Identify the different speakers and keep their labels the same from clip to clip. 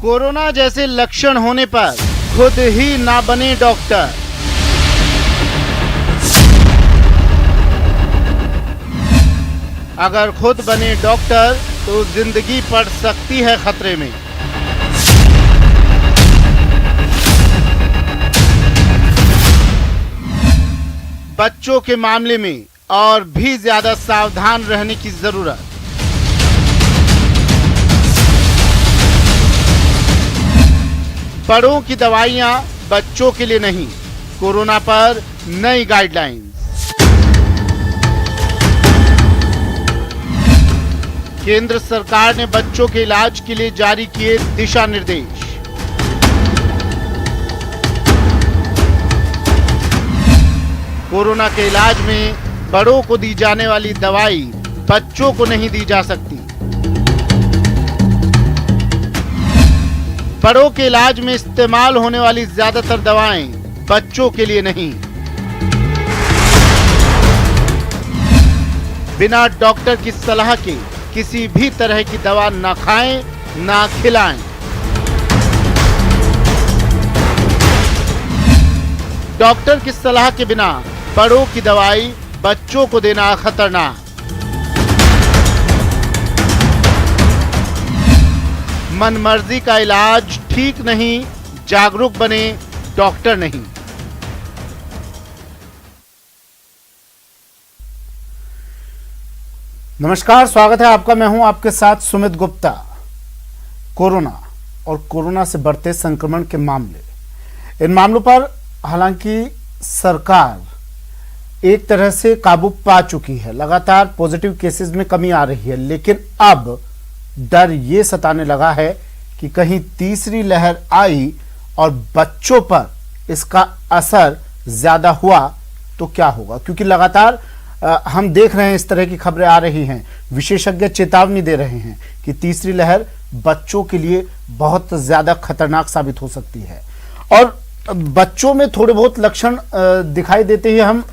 Speaker 1: Corona जैसे लक्षण होने पर खुद ही ना बने डॉक्टर। अगर खुद बने डॉक्टर तो जिंदगी पड़ सकती है खतरे में। बच्चों के मामले में और भी ज्यादा सावधान रहने की जरूरत। बड़ों की दवाइयां बच्चों के लिए नहीं, कोरोना पर नई गाइडलाइंस। केंद्र सरकार ने बच्चों के इलाज के लिए जारी किए दिशा निर्देश। कोरोना के इलाज में बड़ों को दी जाने वाली दवाई बच्चों को नहीं दी जा सकती। बड़ों के इलाज में इस्तेमाल होने वाली ज्यादातर दवाएं बच्चों के लिए नहीं। बिना डॉक्टर की सलाह के किसी भी तरह की दवा ना खाएं, ना खिलाएं। डॉक्टर की सलाह के बिना बड़ों की दवाई बच्चों को देना खतरनाक। मनमर्जी का इलाज ठीक नहीं, जागरूक बने, डॉक्टर नहीं। नमस्कार, स्वागत है आपका। मैं हूं आपके साथ सुमित गुप्ता। कोरोना और कोरोना से बढ़ते संक्रमण के मामले, इन मामलों पर हालांकि सरकार एक तरह से काबू पा चुकी है। लगातार पॉजिटिव केसेस में कमी आ रही है, लेकिन अब डर ये सताने लगा है कि कहीं तीसरी लहर आई और बच्चों पर इसका असर ज्यादा हुआ तो क्या होगा। क्योंकि लगातार हम देख रहे हैं, इस तरह की खबरें आ रही हैं। विशेषज्ञ चेतावनी दे रहे हैं कि तीसरी लहर बच्चों के लिए बहुत ज्यादा खतरनाक साबित हो सकती है। और बच्चों में थोड़े बहुत लक्षण दिखाई देते ही हम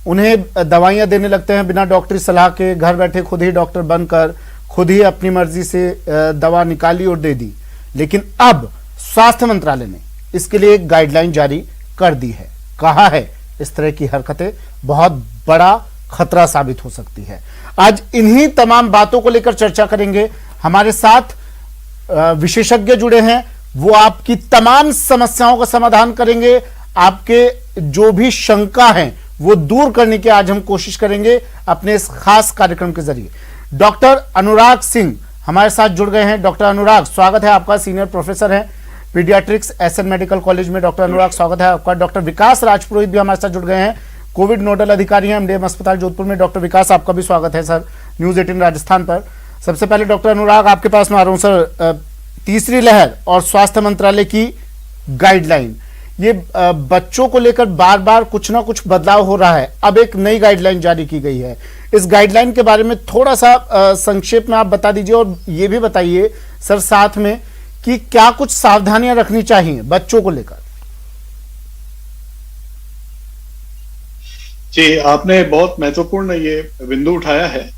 Speaker 1: उन्हें दवाइयां देने लगते हैं बिना डॉक्टरी सलाह के। घर बैठे खुद ही डॉक्टर बनकर खुद ही अपनी मर्जी से दवा निकाली और दे दी। लेकिन अब स्वास्थ्य मंत्रालय ने इसके लिए एक गाइडलाइन जारी कर दी है। कहा है इस तरह की हरकतें बहुत बड़ा खतरा साबित हो सकती है। आज इन्हीं तमाम बातों को लेकर चर्चा करेंगे। हमारे साथ विशेषज्ञ जुड़े हैं, वो आपकी तमाम समस्याओं का समाधान करेंगे। आपके जो भी शंका हैं वो दूर करने की आज हम कोशिश करेंगे अपने इस खास कार्यक्रम के जरिए। डॉक्टर अनुराग सिंह हमारे साथ जुड़ गए हैं। डॉक्टर अनुराग, स्वागत है आपका। सीनियर प्रोफेसर हैं पीडियाट्रिक्स एसएन मेडिकल कॉलेज में। डॉक्टर अनुराग, स्वागत है आपका। डॉक्टर विकास राजपुरोहित भी हमारे साथ जुड़ गए हैं, कोविड नोडल अधिकारी हैं एमडीएम अस्पताल जोधपुर में। डॉक्टर विकास, आपका भी स्वागत है सर न्यूज 18 राजस्थान पर। सबसे पहले डॉक्टर अनुराग, आपके पास में आ रहा हूं सर। तीसरी लहर और स्वास्थ्य मंत्रालय की गाइडलाइन, ये बच्चों को लेकर बार बार कुछ ना कुछ बदलाव हो रहा है। अब एक नई गाइडलाइन जारी की गई है। इस गाइडलाइन के बारे में थोड़ा सा संक्षेप में आप बता दीजिए, और ये भी बताइए सर साथ में कि क्या कुछ सावधानियां रखनी चाहिए बच्चों को लेकर।
Speaker 2: जी, आपने बहुत महत्वपूर्ण ये बिंदु उठाया है।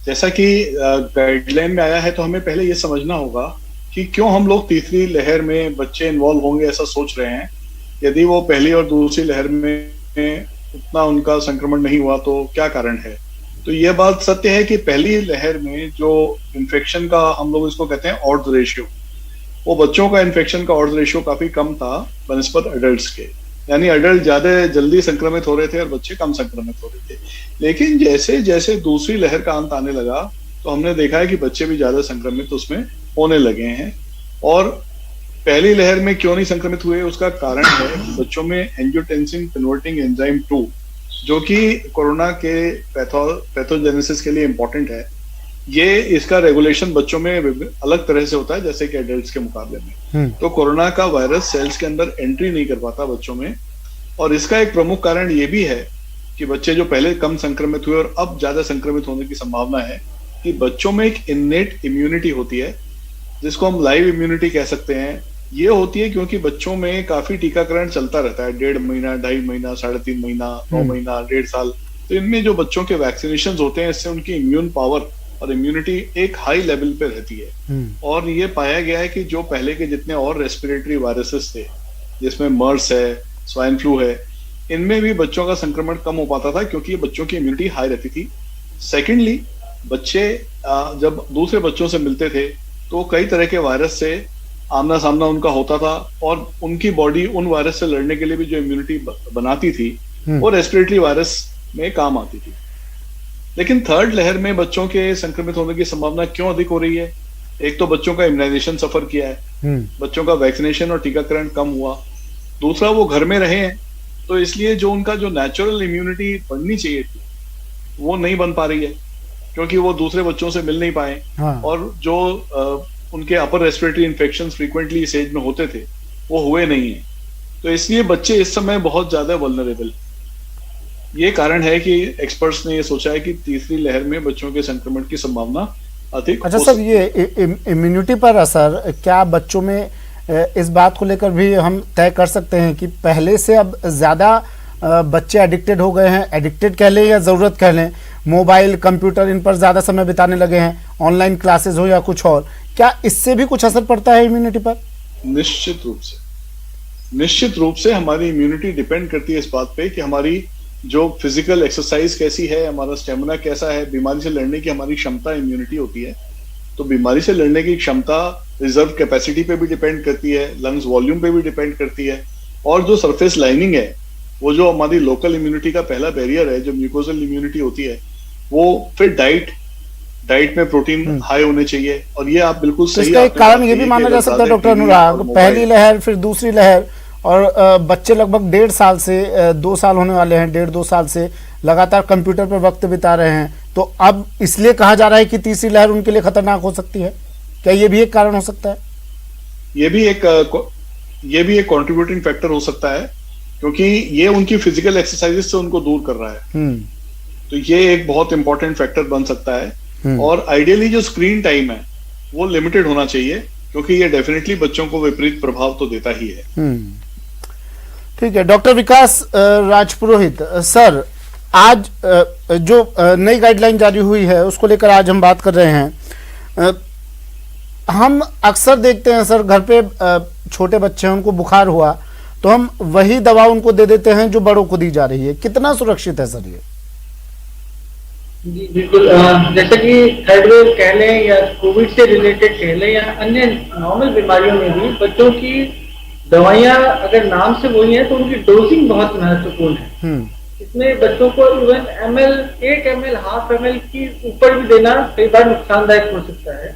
Speaker 2: जैसा कि गाइडलाइन में आया है, तो हमें पहले ये समझना होगा कि क्यों हम लोग तीसरी लहर में बच्चे इन्वॉल्व होंगे ऐसा सोच रहे हैं। यदि वो पहली और दूसरी लहर में उतना उनका संक्रमण नहीं हुआ तो क्या कारण है। तो ये बात सत्य है कि पहली लहर में जो इन्फेक्शन का, हम लोग इसको कहते हैं ऑड्स रेशियो, वो बच्चों का इन्फेक्शन का ऑड्स रेशियो काफी कम था बनस्पत अडल्ट्स के। यानी अडल्ट ज्यादा जल्दी संक्रमित हो रहे थे और बच्चे कम संक्रमित हो रहे थे। लेकिन जैसे जैसे दूसरी लहर का अंत आने लगा तो हमने देखा है कि बच्चे भी ज्यादा संक्रमित उसमें होने लगे हैं। और पहली लहर में क्यों नहीं संक्रमित हुए, उसका कारण है कि बच्चों में एंजियोटेंसिन कन्वर्टिंग एंजाइम 2, जो कि कोरोना के पैथोजेनेसिस के लिए इंपॉर्टेंट है, ये इसका रेगुलेशन बच्चों में अलग तरह से होता है जैसे कि एडल्ट्स के मुकाबले में। तो कोरोना का वायरस सेल्स के अंदर एंट्री नहीं कर पाता बच्चों में। और इसका एक प्रमुख कारण ये भी है कि बच्चे जो पहले कम संक्रमित हुए और अब ज्यादा संक्रमित होने की संभावना है कि बच्चों में एक इननेट इम्यूनिटी होती है, जिसको हम लाइव इम्यूनिटी कह सकते हैं। ये होती है क्योंकि बच्चों में काफी टीकाकरण चलता रहता है, 1.5 महीना, 2.5 महीना, 3.5 महीना, 9 महीना, 1.5 साल। तो इनमें जो बच्चों के वैक्सीनेशन होते हैं, इससे उनकी इम्यून पावर और इम्यूनिटी एक हाई लेवल पे रहती है। और ये पाया गया है कि जो पहले के जितने और रेस्पिरेटरी वायरसेस थे, जिसमें मर्स है, स्वाइन फ्लू है, इनमें भी बच्चों का संक्रमण कम हो पाता था क्योंकि ये बच्चों की इम्यूनिटी हाई रहती थी। सेकेंडली, बच्चे जब दूसरे बच्चों से मिलते थे तो कई तरह के वायरस से आमना सामना उनका होता था और उनकी बॉडी उन वायरस से लड़ने के लिए भी जो इम्यूनिटी बनाती थी वो रेस्पिरेटरी वायरस में काम आती थी। लेकिन थर्ड लहर में बच्चों के संक्रमित होने की संभावना क्यों अधिक हो रही है? एक तो बच्चों का इम्यूनाइजेशन सफर किया है, बच्चों का वैक्सीनेशन और टीकाकरण कम हुआ, दूसरा वो घर में रहे हैं तो इसलिए जो उनका जो नेचुरल इम्यूनिटी बननी चाहिए थी वो नहीं बन पा रही है क्योंकि वो दूसरे बच्चों से मिल नहीं पाए। और जो उनके अपर रेस्पिरेटरी इन्फेक्शन फ्रीक्वेंटली इस एज में होते थे वो हुए नहीं है, तो इसलिए बच्चे इस समय बहुत ज्यादा वल्नरेबल। ये कारण है कि एक्सपर्ट्स ने ये सोचा है कि तीसरी लहर में बच्चों के संक्रमण की संभावना अधिक।
Speaker 1: अच्छा सर, ये इम्यूनिटी पर असर क्या बच्चों में इस बात को लेकर भी हम तय कर सकते हैं कि पहले से अब ज्यादा बच्चे एडिक्टेड हो गए हैं, एडिक्टेड कह लें या जरूरत कह लें, मोबाइल कंप्यूटर इन पर ज्यादा समय बिताने लगे हैं, ऑनलाइन क्लासेस हो या कुछ और, क्या इससे भी कुछ असर पड़ता है इम्यूनिटी पर?
Speaker 2: निश्चित रूप से हमारी इम्यूनिटी डिपेंड करती है इस बात पे कि हमारी जो फिजिकल एक्सरसाइज कैसी है, हमारा स्टेमिना कैसा है, बीमारी से लड़ने की हमारी क्षमता इम्यूनिटी होती है। तो बीमारी से लड़ने की क्षमता रिजर्व कैपेसिटी पे भी डिपेंड करती है, लंग्स वॉल्यूम पे भी डिपेंड करती है, और जो सरफेस लाइनिंग है वो जो हमारी लोकल इम्यूनिटी का पहला बैरियर है, जो म्यूकोजल इम्यूनिटी होती है, वो फिर डाइट में प्रोटीन हाई होने चाहिए। और ये आप बिल्कुल सही,
Speaker 1: इसका एक कारण ये भी माना जा सकता है डॉक्टर अनुराग, पहली लहर फिर दूसरी लहर और बच्चे लगभग 1.5 साल से 2 साल होने वाले हैं, 1.5-2 साल से लगातार कंप्यूटर पर वक्त बिता रहे हैं, तो अब इसलिए कहा जा रहा है कि तीसरी लहर उनके लिए खतरनाक हो सकती है। क्या ये भी एक कारण हो सकता है? ये भी
Speaker 2: एक कंट्रीब्यूटिंग फैक्टर हो सकता है क्योंकि ये उनकी फिजिकल एक्सरसाइजेस से उनको दूर कर रहा है। तो ये एक बहुत इंपॉर्टेंट फैक्टर बन सकता है। और आइडियली जो स्क्रीन टाइम है वो लिमिटेड होना चाहिए क्योंकि ये डेफिनेटली बच्चों को विपरीत प्रभाव तो देता ही है।
Speaker 1: ठीक है, डॉक्टर विकास राजपुरोहित सर, आज जो नई गाइडलाइन जारी हुई है उसको लेकर आज हम बात कर रहे हैं। हम अक्सर देखते हैं सर, घर पे छोटे बच्चे हैं, उनको बुखार हुआ तो हम वही दवा उनको दे देते हैं जो बड़ों को दी जा रही है, कितना सुरक्षित है सर ये?
Speaker 3: जी बिल्कुल, जैसे कि थर्ड वेव कह लें या कोविड से रिलेटेड कह लें या अन्य नॉर्मल बीमारियों में भी बच्चों की दवाइयां अगर नाम से वही है तो उनकी डोजिंग बहुत महत्वपूर्ण है। इसमें बच्चों को even ml 1 ml half ml की ऊपर भी देना कई बार नुकसानदायक हो सकता है।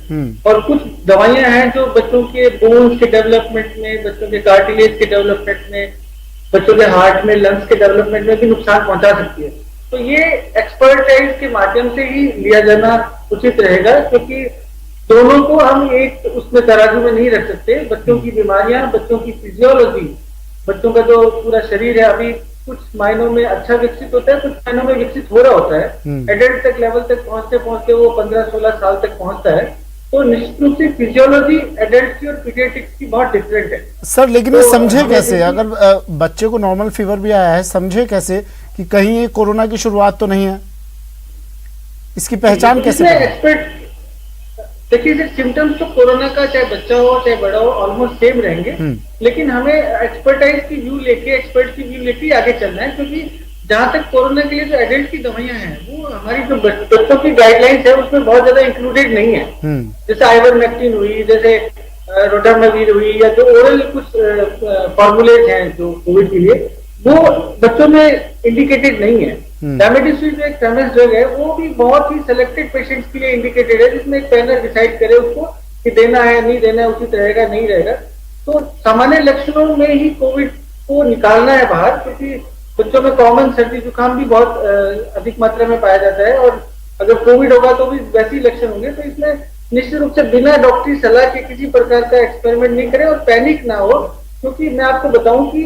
Speaker 3: और कुछ दवाइयां हैं जो बच्चों के बोन्स के डेवलपमेंट में, बच्चों के कार्टिलेज के डेवलपमेंट में, बच्चों के हार्ट में, लंग्स के डेवलपमेंट में भी नुकसान पहुंचा सकती है। तो ये एक्सपर्टाइज के माध्यम से ही लिया जाना उचित रहेगा क्योंकि दोनों को हम एक उसमें तराजू में नहीं रख सकते। बच्चों की बीमारियां, बच्चों की फिजियोलॉजी, बच्चों का जो पूरा शरीर है अभी कुछ मायनों में अच्छा विकसित होता है, कुछ मायनों में विकसित हो रहा होता है। एडल्ट तक लेवल तक पहुंचते पहुंचते वो 15-16 साल तक पहुंचता है। तो निश्चित रूप से फिजियोलॉजी एडल्ट की और पीडियाट्रिक्स की बहुत डिफरेंट है
Speaker 1: सर। लेकिन ये समझे कैसे, अगर बच्चे को नॉर्मल फीवर भी आया है, समझे कैसे कि कहीं ये कोरोना की शुरुआत तो नहीं है? इसकी पहचान कैसे
Speaker 3: करें? देखिए, सिम्टम्स तो कोरोना का चाहे बच्चा हो चाहे बड़ा हो ऑलमोस्ट सेम रहेंगे, लेकिन हमें एक्सपर्टाइज की व्यू लेके, एक्सपर्ट की व्यू लेके आगे चलना है क्योंकि जहां तक कोरोना के लिए जो एडल्ट की दवाइयां हैं वो हमारी जो बच्चों की गाइडलाइंस है उसमें बहुत ज्यादा इंक्लूडेड नहीं है। जैसे आइवरमेक्टिन हुई, जैसे रोटामाविर हुई, या जो ओरल कुछ फॉर्मुलेट हैं जो कोविड के लिए, वो बच्चों में इंडिकेटेड नहीं है। डामेडिसिविर जो एक फेमस ड्रग है वो भी बहुत ही सिलेक्टेड पेशेंट्स के लिए इंडिकेटेड है, जिसमें एक पैनल डिसाइड करे उसको कि देना है नहीं देना है, उचित रहेगा नहीं रहेगा। तो सामान्य लक्षणों में ही कोविड को निकालना है बाहर क्योंकि बच्चों में कॉमन सर्दी जुकाम भी बहुत अधिक मात्रा में पाया जाता है और अगर कोविड होगा तो भी वैसे ही लक्षण होंगे। तो इसमें निश्चित रूप से बिना डॉक्टरी सलाह के किसी प्रकार का एक्सपेरिमेंट नहीं करें और पैनिक ना हो क्योंकि मैं आपको बताऊं कि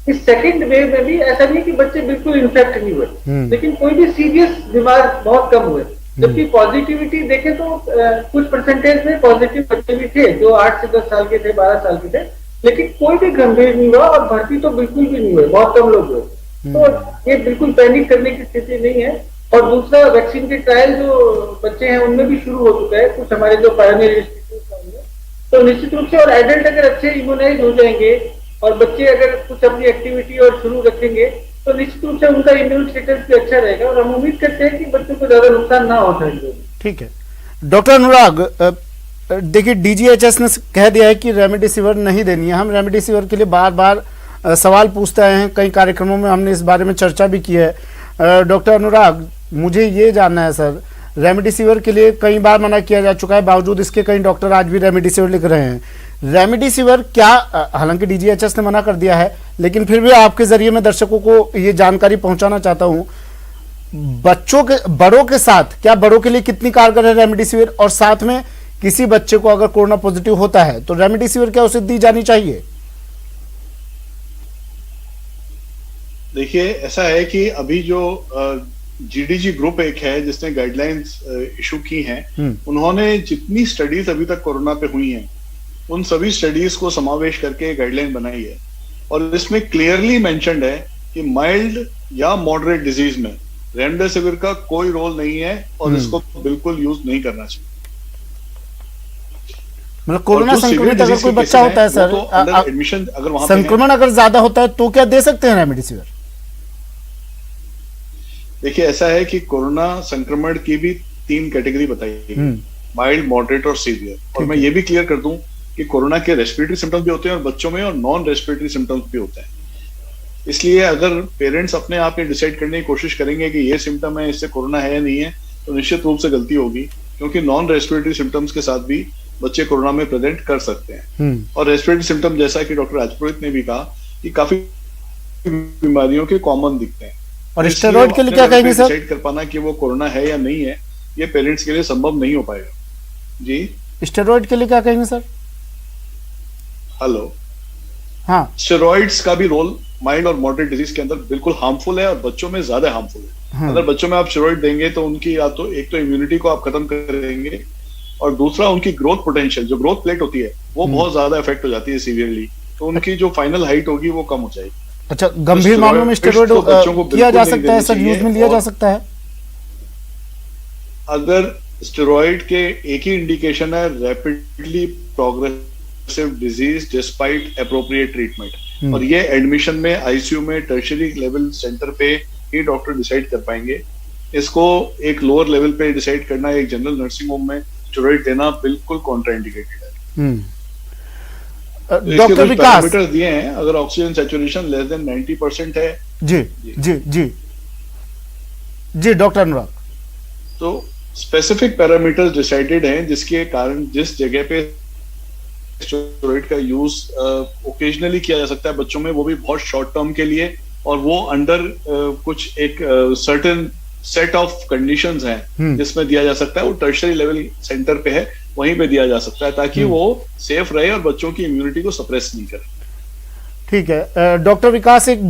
Speaker 3: इस सेकंड वेव में भी ऐसा नहीं कि बच्चे बिल्कुल इन्फेक्ट नहीं हुए, लेकिन कोई भी सीरियस बीमार बहुत कम हुए। जबकि पॉजिटिविटी देखें तो कुछ परसेंटेज में पॉजिटिव बच्चे भी थे जो 8 से 10 साल के थे, 12 साल के थे, लेकिन कोई भी गंभीर नहीं हुआ और भर्ती तो बिल्कुल भी नहीं हुए, बहुत कम लोग हुए। तो ये बिल्कुल पैनिक करने की स्थिति नहीं है। और दूसरा वैक्सीन के ट्रायल जो बच्चे हैं उनमें भी शुरू हो चुका है, कुछ हमारे जो पायनियर इंस्टीट्यूट होंगे। तो निश्चित रूप से, और एडल्ट अगर अच्छे इम्यूनाइज हो जाएंगे और बच्चे अगर कुछ अपनी एक्टिविटी और शुरू रखेंगे तो निश्चित रूप से उनका इम्यून स्टेटस भी अच्छा रहेगा और हम उम्मीद करते हैं कि बच्चों को ज्यादा नुकसान ना हो सके।
Speaker 1: ठीक है डॉक्टर अनुराग, देखिए डीजीएचएस ने कह दिया है कि रेमडेसिविर नहीं देनी है। हम रेमडेसिविर के लिए बार बार सवाल पूछते आए हैं, कई कार्यक्रमों में हमने इस बारे में चर्चा भी की है। डॉक्टर अनुराग, मुझे ये जानना है सर, रेमडेसिविर के लिए कई बार मना किया जा चुका है, बावजूद इसके कई डॉक्टर आज भी रेमडेसिविर लिख रहे हैं। रेमडेसिविर क्या, हालांकि डीजीएचएस ने मना कर दिया है, लेकिन फिर भी आपके जरिए मैं दर्शकों को ये जानकारी पहुंचाना चाहता हूं, बच्चों के, बड़ों के साथ क्या, बड़ों के लिए कितनी कारगर है रेमडेसिविर, और साथ में किसी बच्चे को अगर कोरोना पॉजिटिव होता है तो रेमडेसिविर क्या उसे दी जानी चाहिए?
Speaker 2: देखिए, ऐसा है कि अभी जो जीडीजी ग्रुप एक है जिसने गाइडलाइंस इशू की हैं, उन्होंने जितनी स्टडीज अभी तक कोरोना पे हुई हैं उन सभी स्टडीज को समावेश करके गाइडलाइन बनाई है और इसमें क्लियरली मेंशन्ड है कि माइल्ड या मॉडरेट डिजीज में रेमडेसिविर का कोई रोल नहीं है और इसको बिल्कुल यूज नहीं करना चाहिए।
Speaker 1: मतलब कोरोना संक्रमित अगर कोई बच्चा होता है सर,
Speaker 2: तो एडमिशन अगर वहां
Speaker 1: संक्रमण अगर ज्यादा होता है तो क्या दे सकते हैं रेमडेसिविर?
Speaker 2: देखिए, ऐसा है कि कोरोना संक्रमण की भी 3 कैटेगरी बताई है, माइल्ड, मॉडरेट और सीवियर। और मैं ये भी क्लियर कर दूं कि कोरोना के रेस्पिरेटरी सिम्टम्स भी होते हैं और बच्चों में, और नॉन रेस्पिरेटरी सिम्टम्स भी होते हैं। इसलिए अगर पेरेंट्स अपने आप ये डिसाइड करने की कोशिश करेंगे कि ये सिम्टम है, इससे कोरोना है या नहीं है, तो निश्चित रूप से गलती होगी, क्योंकि नॉन रेस्पिरेटरी सिम्टम्स के साथ भी बच्चे कोरोना में प्रेजेंट कर सकते हैं। और रेस्पिरेटरी सिम्टम, जैसा कि डॉक्टर राजपुरोहित ने भी कहा, कि काफी बीमारियों के कॉमन दिखते हैं।
Speaker 1: और स्टेरॉइड के लिए क्या कहेंगे सर?
Speaker 2: डिसाइड कर पाना कि वो कोरोना है या नहीं है, ये पेरेंट्स के लिए संभव नहीं हो पाएगा। जी,
Speaker 1: स्टेरॉइड के लिए क्या कहेंगे सर?
Speaker 2: हेलो,
Speaker 1: हाँ,
Speaker 2: स्टेरॉइड्स का भी रोल माइल्ड और मॉडरेट डिजीज के अंदर बिल्कुल हार्मफुल है और बच्चों में ज्यादा हार्मफुल है। अगर बच्चों में आप स्टेरॉइड देंगे तो उनकी या तो एक तो इम्यूनिटी को आप खत्म कर देंगे और दूसरा उनकी ग्रोथ पोटेंशियल, जो ग्रोथ प्लेट होती है, वो बहुत ज्यादा इफेक्ट हो जाती है सीवियरली, तो उनकी जो फाइनल हाइट होगी वो कम हो जाएगी।
Speaker 1: अच्छा, गंभीर मामलों में स्टेरॉइड किया जा सकता है सर, यूज में लिया जा सकता है?
Speaker 2: अगर स्टेरॉइड के एक ही इंडिकेशन है, rapidly progressive disease despite appropriate treatment, और ये एडमिशन में, आईसीयू में, टर्शियरी लेवल सेंटर पे ही डॉक्टर डिसाइड कर पाएंगे। इसको एक लोअर लेवल पे डिसाइड करना, एक जनरल नर्सिंग होम में स्टेरॉइड देना बिल्कुल कॉन्ट्राइंडिकेटेड है।
Speaker 1: डॉक्टर विकास,
Speaker 2: पैरामीटर्स दिए हैं, अगर ऑक्सीजन सैचुरेशन लेस देन 90% है,
Speaker 1: जी जी जी जी डॉक्टर अनुराग,
Speaker 2: तो स्पेसिफिक पैरामीटर्स डिसाइडेड हैं जिसके कारण जिस जगह पे स्टेरॉइड का यूज ओकेजनली किया जा सकता है बच्चों में, वो भी बहुत शॉर्ट टर्म के लिए, और वो अंडर कुछ एक सर्टेन सेट ऑफ कंडीशंस हैं जिसमें दिया जा सकता है, वो टर्शियरी लेवल सेंटर पे है, वहीं पे दिया जा सकता है, ताकि वो सेफ रहे और बच्चों की इम्यूनिटी को सप्रेस नहीं करे।
Speaker 1: ठीक है डॉक्टर विकास, एक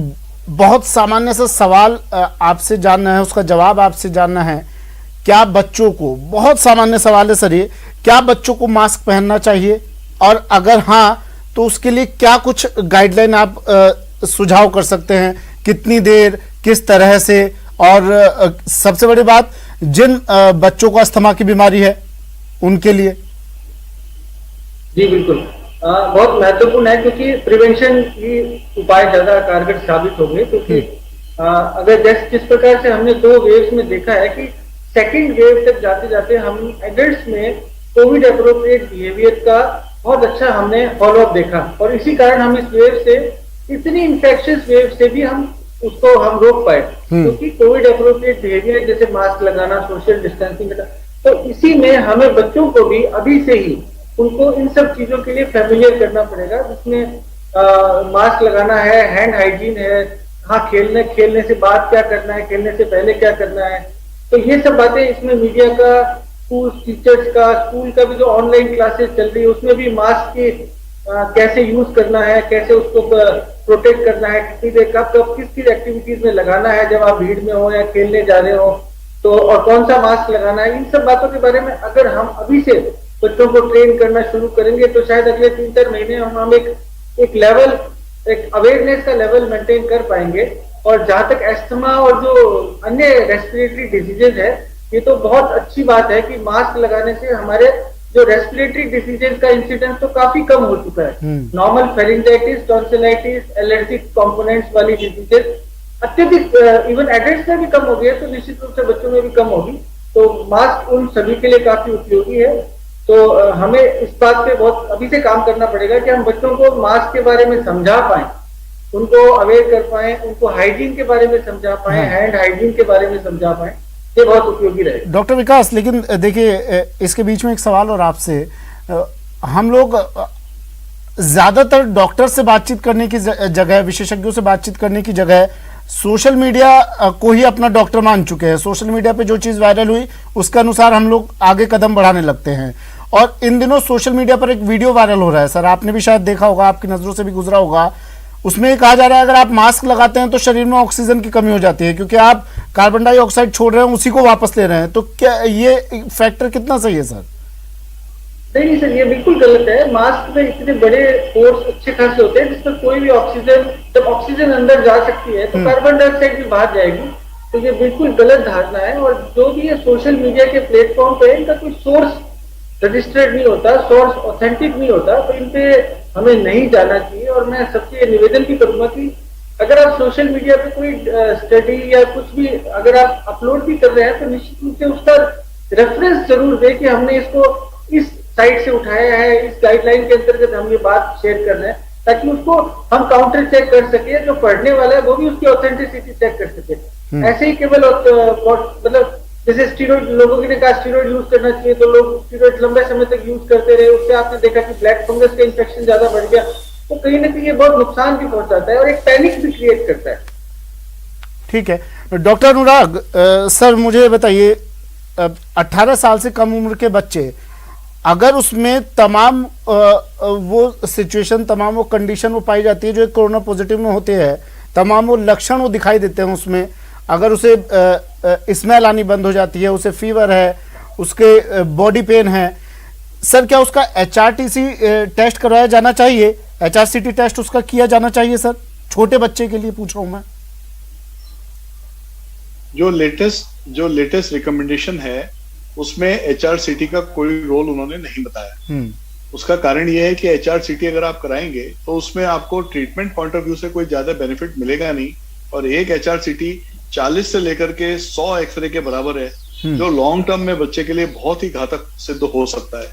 Speaker 1: बहुत सामान्य सा सवाल आपसे जानना है, उसका जवाब आपसे जानना है। क्या बच्चों को, बहुत सामान्य सवाल है सर ये, क्या बच्चों को मास्क पहनना चाहिए, और अगर हाँ तो उसके लिए क्या कुछ गाइडलाइन आप सुझाव कर सकते हैं, कितनी देर, किस तरह से, और सबसे बड़ी बात, जिन बच्चों को अस्थमा की बीमारी है उनके लिए?
Speaker 3: जी बिल्कुल, बहुत महत्वपूर्ण है, क्योंकि प्रिवेंशन की उपाय ज्यादा कारगर साबित होंगे। क्योंकि अगर जिस प्रकार से हमने 2 वेव्स में देखा है कि सेकंड वेव तक जाते जाते हम एडल्ट्स में कोविड एप्रोप्रिएट बिहेवियर का बहुत अच्छा हमने फॉलोअप देखा, और इसी कारण हम इस वेव से, इतनी इंफेक्शियस वेव से भी हम उसको हम रोक पाए, क्योंकि कोविड एप्रोप्रिएट बिहेवियर जैसे मास्क लगाना, सोशल डिस्टेंसिंग करना, तो इसी में हमें बच्चों को भी अभी से ही उनको इन सब चीजों के लिए फैमिलियर करना पड़ेगा, जिसमें मास्क लगाना है, हैंड हाइजीन है, हाँ खेलने से बाद क्या करना है, खेलने से पहले क्या करना है, तो ये सब बातें इसमें मीडिया का, स्कूल टीचर्स का, स्कूल का भी जो ऑनलाइन क्लासेस चल रही है उसमें भी मास्क की कैसे यूज करना है, कैसे उसको प्रोटेक्ट करना है, कितनी देर कब किस किस एक्टिविटीज में लगाना है, जब आप भीड़ में हो या खेलने जा रहे हो तो, और कौन सा मास्क लगाना है, इन सब बातों के बारे में अगर हम अभी से बच्चों को ट्रेन करना शुरू करेंगे तो शायद अगले 3-4 महीने हम एक लेवल, एक अवेयरनेस का लेवल मेंटेन कर पाएंगे, और जहाँ तक एस्थमा और जो अन्य रेस्पिरेटरी डिजीजेज है, ये तो बहुत अच्छी बात है कि मास्क लगाने से हमारे जो रेस्पिरेटरी डिजीजेज का इंसिडेंस तो काफी कम हो चुका है। Normal pharyngitis, tonsillitis, allergic components वाली डिजीजेज अत्यधिक इवन एडल्ट्स में भी कम हो गई है, तो निश्चित रूप से बच्चों में भी कम होगी। तो मास्क उन सभी के लिए काफी उपयोगी है। तो हमें इस बात पे बहुत अभी से काम करना पड़ेगा कि हम बच्चों को मास्क के बारे में समझा पाए, उनको अवेयर कर पाए, उनको हाइजीन के बारे में समझा पाए, हैंड हाइजीन के बारे में समझा पाए, ये बहुत उपयोगी रहेगा।
Speaker 1: डॉक्टर विकास, लेकिन देखिए इसके बीच में एक सवाल और आपसे, हम लोग ज्यादातर डॉक्टर से बातचीत करने की जगह, विशेषज्ञों से बातचीत करने की जगह सोशल मीडिया को ही अपना डॉक्टर मान चुके हैं। सोशल मीडिया पे जो चीज वायरल हुई उसके अनुसार हम लोग आगे कदम बढ़ाने लगते हैं। और इन दिनों सोशल मीडिया पर एक वीडियो वायरल हो रहा है सर, आपने भी शायद देखा होगा, आपकी नजरों से भी गुजरा होगा। उसमें ये कहा जा रहा है अगर आप मास्क लगाते हैं तो शरीर में ऑक्सीजन की कमी हो जाती है, क्योंकि आप कार्बन डाइऑक्साइड छोड़ रहे हैं, उसी को वापस ले रहे हैं। तो क्या ये फैक्टर कितना सही है सर?
Speaker 3: नहीं सर, ये बिल्कुल गलत है। मास्क में इतने बड़े पोर्स अच्छे खासे होते हैं जिसमें कोई भी ऑक्सीजन, जब ऑक्सीजन अंदर जा सकती है तो कार्बन डाइऑक्साइड भी बाहर जाएगी। तो ये बिल्कुल गलत धारणा है। और जो भी ये सोशल मीडिया के प्लेटफॉर्म पे इनका कोई सोर्स रजिस्टर्ड नहीं होता, सोर्स ऑथेंटिक नहीं होता, तो इन पे हमें नहीं जाना चाहिए। और मैं सबसे ये निवेदन भी करूंगा कि अगर आप सोशल मीडिया पे कोई स्टडी या कुछ भी अगर आप अपलोड भी कर रहे हैं तो निश्चित रूप से उसका रेफरेंस जरूर दें कि हमने इसको इस साइट से उठाया है, इस गाइडलाइन के अंतर्गत हम ये बात शेयर कर रहे हैं, ताकि उसको हम काउंटर चेक कर सके, जो पढ़ने वाला है वो भी उसकी ऑथेंटिसिटी चेक कर सके। ऐसे ही केवल मतलब जैसे स्टीरॉइड, लोगों ने कहा स्टीरॉइड यूज करना चाहिए तो लोग स्टीरॉइड लंबे समय तक यूज करते रहे, उससे आपने देखा कि ब्लैक फंगस का इन्फेक्शन ज्यादा बढ़ गया। तो कहीं ना कहीं ये बहुत नुकसान भी पहुंचाता है और एक पैनिक भी क्रिएट करता है। ठीक है
Speaker 1: डॉक्टर अनुराग सर, मुझे बताइए 18 साल से कम उम्र के बच्चे, अगर उसमें तमाम वो सिचुएशन, तमाम वो कंडीशन वो पाई जाती है जो एक कोरोना पॉजिटिव में होते हैं, तमाम वो लक्षण वो दिखाई देते हैं उसमें, अगर उसे स्मेल आनी बंद हो जाती है, उसे फीवर है, उसके बॉडी पेन है, सर क्या उसका HRTC टेस्ट करवाया जाना चाहिए? HRCT टेस्ट उसका किया जाना चाहिए सर? छोटे बच्चे के लिए पूछ रहा हूं मैं।
Speaker 2: जो लेटेस्ट रिकमेंडेशन है उसमें HRCT का कोई रोल उन्होंने नहीं बताया। उसका कारण यह है कि HRCT अगर आप कराएंगे तो उसमें आपको ट्रीटमेंट पॉइंट ऑफ व्यू से कोई ज्यादा बेनिफिट मिलेगा नहीं। और एक HRCT 40 से लेकर के 100 एक्सरे के बराबर है, जो लॉन्ग टर्म में बच्चे के लिए बहुत ही घातक सिद्ध हो सकता है।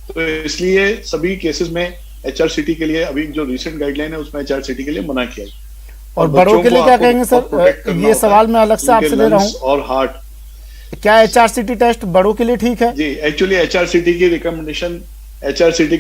Speaker 2: तो इसलिए सभी केसेस में HRCT के लिए अभी जो रिसेंट गाइडलाइन है उसमें HRCT के लिए मना किया गया।
Speaker 1: और बड़ों के लिए क्या कहेंगे सर? ये सवाल मैं अलग से आपसे ले रहा हूँ।
Speaker 2: और हार्ट,
Speaker 1: क्या HRCT टेस्ट बड़ों के लिए ठीक है?
Speaker 2: जी, एक्चुअली HRCT की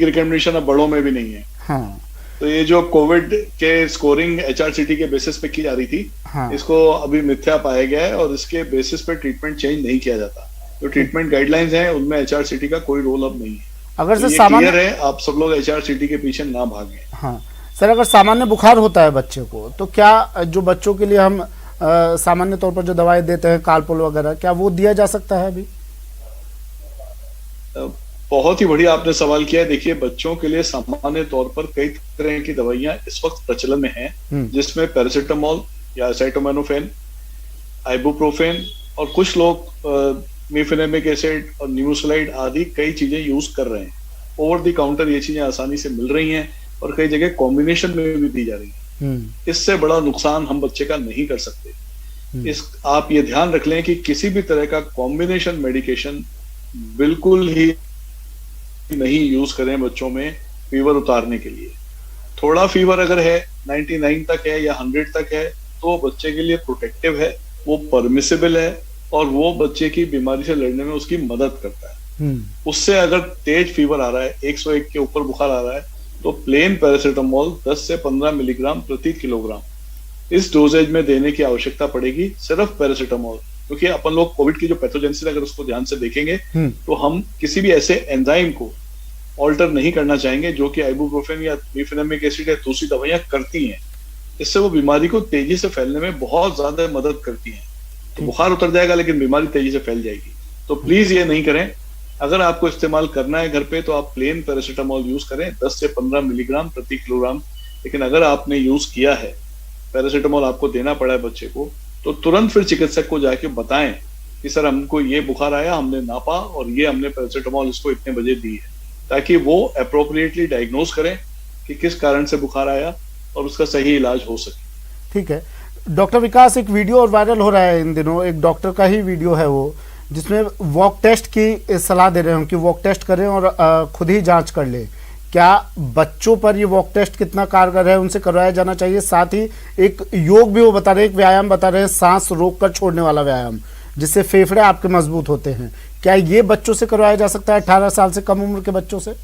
Speaker 2: रिकमेंडेशन अब बड़ों में भी नहीं है।
Speaker 1: हाँ।
Speaker 2: तो ये जो कोविड के स्कोरिंग HRCT के बेसिस पे की जा रही थी, हाँ। इसको अभी मिथ्या पाया गया है और इसके बेसिस पे ट्रीटमेंट चेंज नहीं किया जाता। जो ट्रीटमेंट गाइडलाइंस हैं उनमें HRCT का कोई रोल अब नहीं है।
Speaker 1: अगर
Speaker 2: तो
Speaker 1: सर सामान्य
Speaker 2: है, आप सब लोग HRCT के पीछे ना भागें।
Speaker 1: हाँ सर, अगर सामान्य बुखार होता है बच्चे को, तो क्या जो बच्चों के लिए हम सामान्य तौर पर जो दवाई देते हैं कालपोल वगैरह, क्या वो दिया जा सकता है अभी?
Speaker 2: बहुत ही बढ़िया आपने सवाल किया है। देखिए, बच्चों के लिए सामान्य तौर पर कई तरह की दवाइयां इस वक्त प्रचलन में हैं, जिसमें पैरासिटामोल या एसिटामिनोफेन, आइबुप्रोफेन और कुछ लोग मीफेनेमिक एसिड और न्यूमोसलाइड आदि कई चीजें यूज कर रहे हैं। ओवर द काउंटर ये चीजें आसानी से मिल रही हैं और कई जगह कॉम्बिनेशन में भी दी जा रही है। इससे बड़ा नुकसान हम बच्चे का नहीं कर सकते। आप ये ध्यान रख लें कि किसी भी तरह का कॉम्बिनेशन मेडिकेशन बिल्कुल ही नहीं यूज करें बच्चों में फीवर उतारने के लिए। थोड़ा फीवर अगर है, 99 तक है या 100 तक है, तो बच्चे के लिए प्रोटेक्टिव है, वो परमिसिबल है और वो बच्चे की बीमारी से लड़ने में उसकी मदद करता है। उससे अगर तेज फीवर आ रहा है, 101 के ऊपर बुखार आ रहा है, तो प्लेन पैरासिटामोल 10 से 15 मिलीग्राम प्रति किलोग्राम इस डोजेज में देने की आवश्यकता पड़ेगी, सिर्फ पैरासिटामोल। क्योंकि अपन लोग कोविड की जो पैथोजेनेसिस अगर उसको ध्यान से देखेंगे तो हम किसी भी ऐसे एंजाइम को ऑल्टर नहीं करना चाहेंगे जो कि आइबुप्रोफेन या मीफेनेमिक एसिड या दूसरी दवाइयां करती हैं। इससे वो बीमारी को तेजी से फैलने में बहुत ज्यादा मदद करती हैं। तो बुखार उतर जाएगा लेकिन बीमारी तेजी से फैल जाएगी। तो प्लीज ये नहीं करें। अगर आपको इस्तेमाल करना है घर पे तो आप प्लेन पैरासिटामोल यूज करें 10 से 15 मिलीग्राम प्रति किलोग्राम। लेकिन अगर आपने यूज किया है पैरासीटामोल आपको देना पड़ा है बच्चे को, तो तुरंत फिर चिकित्सक को जाके बताएं कि सर हमको ये बुखार आया, हमने नापा और ये हमने पैरासीटामोल इसको इतने बजे दी है, ताकि वो अप्रोप्रिएटली डायग्नोज करें कि किस कारण से बुखार आया और उसका सही इलाज हो सके।
Speaker 1: ठीक है डॉक्टर विकास, एक वीडियो और वायरल हो रहा है इन दिनों, एक डॉक्टर का ही वीडियो है वो, जिसमें वॉक टेस्ट की सलाह दे रहे हैं कि वॉक टेस्ट करें और खुद ही जांच कर लें। क्या बच्चों पर ये वॉक टेस्ट कितना कारगर है, उनसे करवाया जाना चाहिए? साथ ही एक योग भी वो बता रहे हैं, एक व्यायाम बता रहे हैं, सांस रोक कर छोड़ने वाला व्यायाम, जिससे फेफड़े आपके मजबूत होते हैं। क्या ये बच्चों से करवाया जा सकता है, 18 साल से कम उम्र के बच्चों से?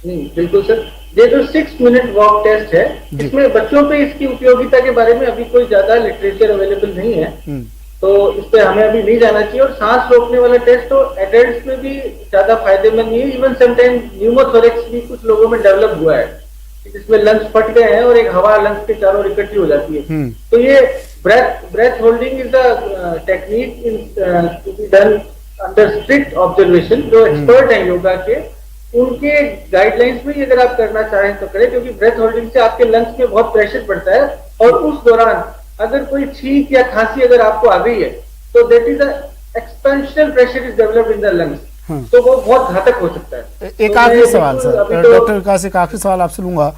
Speaker 3: नहीं, बिल्कुल सर। ये जो 6 मिनट वॉक टेस्ट है, इसमें बच्चों पे इसकी उपयोगिता के बारे में अभी कोई ज्यादा लिटरेचर अवेलेबल नहीं है, तो इस पे हमें अभी नहीं जाना चाहिए। और सांस रोकने वाला टेस्ट तो एडल्ट्स में भी ज्यादा फायदेमंद नहीं है। इवन समटाइम न्यूमोथोरेक्स भी कुछ लोगों में डेवलप हुआ है, जिसमें लंग्स फट गए हैं और एक हवा लंग्स के चारों इकट्ठी हो जाती है। तो ये breath holding is the technique to be done under strict observation. जो एक्सपर्ट हैं योगा के, उनके गाइडलाइंस में अगर आप करना चाहें तो करें, क्योंकि ब्रेथ होल्डिंग से आपके लंग्स में बहुत प्रेशर पड़ता है और उस दौरान अगर कोई छींक या खांसी अगर आपको आ गई है तो that is expansional pressure is developed in the lungs, तो वो बहुत घातक हो सकता है।
Speaker 1: एक आखिरी सवाल सर, डॉक्टर विकास, एक आखिरी सवाल आपसे लूंगा।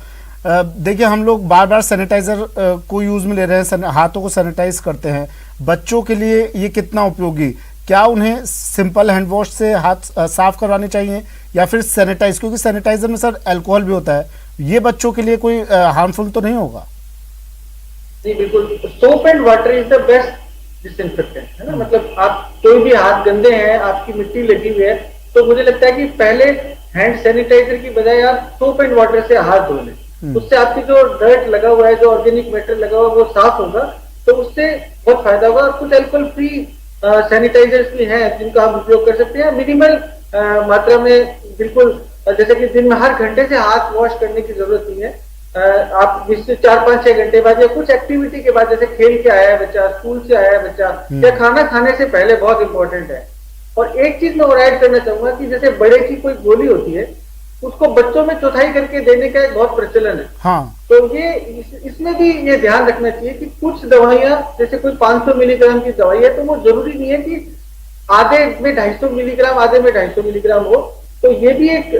Speaker 1: देखिए हम लोग बार बार सैनिटाइजर को यूज में ले रहे हैं, हाथों को सैनिटाइज करते हैं, बच्चों के लिए ये कितना उपयोगी? क्या उन्हें सिंपल हैंड वॉश से हाथ साफ करवाने चाहिए या फिर सैनिटाइज? क्योंकि सैनिटाइजर में सर अल्कोहल भी होता है, ये बच्चों के लिए कोई हार्मफुल तो नहीं होगा?
Speaker 3: नहीं, बिल्कुल। Soap and water is the best disinfectant, है ना। मतलब आप कोई भी हाथ गंदे हैं, आपकी मिट्टी लगी हुई है, तो मुझे लगता है कि पहले हैंड सैनिटाइजर की बजाय आप सोप एंड वाटर से हाथ धो लें। उससे आपकी जो डर्ट लगा हुआ है, जो ऑर्गेनिक मैटर लगा हुआ है, वो साफ होगा, तो उससे बहुत फायदा होगा। कुछ अल्कोहल फ्री सैनिटाइजर्स भी हैं जिनका हम उपयोग कर सकते हैं मिनिमल मात्रा में। बिल्कुल, जैसे कि दिन में हर घंटे से हाथ वॉश करने की जरूरत नहीं है। आप जिससे 4-5-6 घंटे बाद या कुछ एक्टिविटी के बाद, जैसे खेल के आया है बच्चा, स्कूल से आया है बच्चा, या खाना खाने से पहले, बहुत इंपॉर्टेंट है। और एक चीज मैं और ऐड करना चाहूंगा कि जैसे बड़े की कोई गोली होती है, उसको बच्चों में चौथाई करके देने का एक बहुत प्रचलन है।
Speaker 1: हाँ।
Speaker 3: तो ये इसमें भी ये ध्यान रखना चाहिए कि कुछ दवाइयां, जैसे कोई 500 मिलीग्राम की दवाई है, तो वो जरूरी नहीं है कि आधे में 250 मिलीग्राम, आधे में 250 मिलीग्राम हो। तो ये भी एक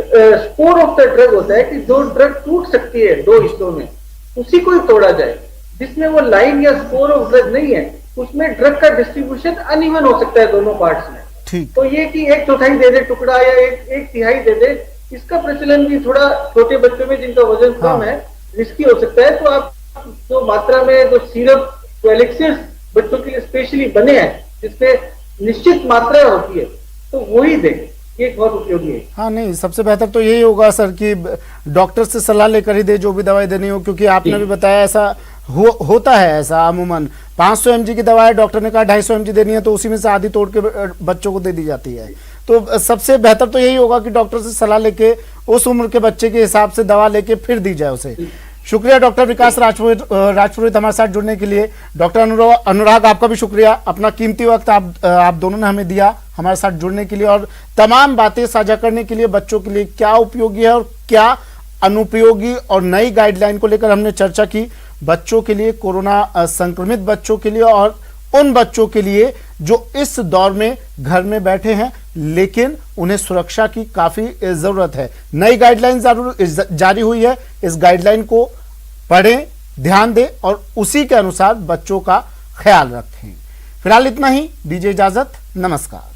Speaker 3: स्पोर ऑफ द ड्रग होता है कि जो ड्रग टूट सकती है 2 हिस्सों में, उसी को ही तोड़ा जाए। जिसमें वो लाइन या स्पोर ऑफ ड्रग नहीं है, उसमें ड्रग का डिस्ट्रीब्यूशन अनइवन हो सकता है दोनों पार्ट्स में।
Speaker 1: ठीक।
Speaker 3: तो ये कि 1/4 दे दे टुकड़ा या 1/3 दे दे, इसका प्रचलन भी थोड़ा छोटे बच्चों में जिनका वजन कम है रिस्की हो सकता है। तो आप जो मात्रा में जो सिरप, जो एलिक्सिर्स बच्चों के लिए स्पेशली बने हैं, जिसपे निश्चित मात्रा होती है, तो वही दें, ये बहुत उपयोगी है।
Speaker 1: हाँ, नहीं, सबसे बेहतर तो यही होगा सर कि डॉक्टर से सलाह लेकर ही दे जो भी दवाई देनी हो, क्योंकि आपने भी बताया ऐसा होता है। ऐसा अमूमन 500 mg की दवा है, डॉक्टर ने कहा 250 mg देनी है, तो उसी में से आधी तोड़ के बच्चों को दे दी जाती है। तो सबसे बेहतर तो यही होगा कि डॉक्टर से सलाह लेके उस उम्र के बच्चे के हिसाब से दवा लेके फिर दी जाए उसे। शुक्रिया डॉक्टर विकास राजपुरोहित हमारे साथ जुड़ने के लिए। डॉक्टर अनुराग, आपका भी शुक्रिया, अपना कीमती वक्त आप दोनों ने हमें दिया हमारे साथ जुड़ने के लिए और तमाम बातें साझा करने के लिए। बच्चों के लिए क्या उपयोगी है और क्या अनुपयोगी और नई गाइडलाइन को लेकर हमने चर्चा की। बच्चों के लिए, कोरोना संक्रमित बच्चों के लिए और उन बच्चों के लिए जो इस दौर में घर में बैठे हैं लेकिन उन्हें सुरक्षा की काफी जरूरत है। नई गाइडलाइन जारी हुई है, इस गाइडलाइन को पढ़ें, ध्यान दें और उसी के अनुसार बच्चों का ख्याल रखें। फिलहाल इतना ही, दीजिए इजाजत, नमस्कार।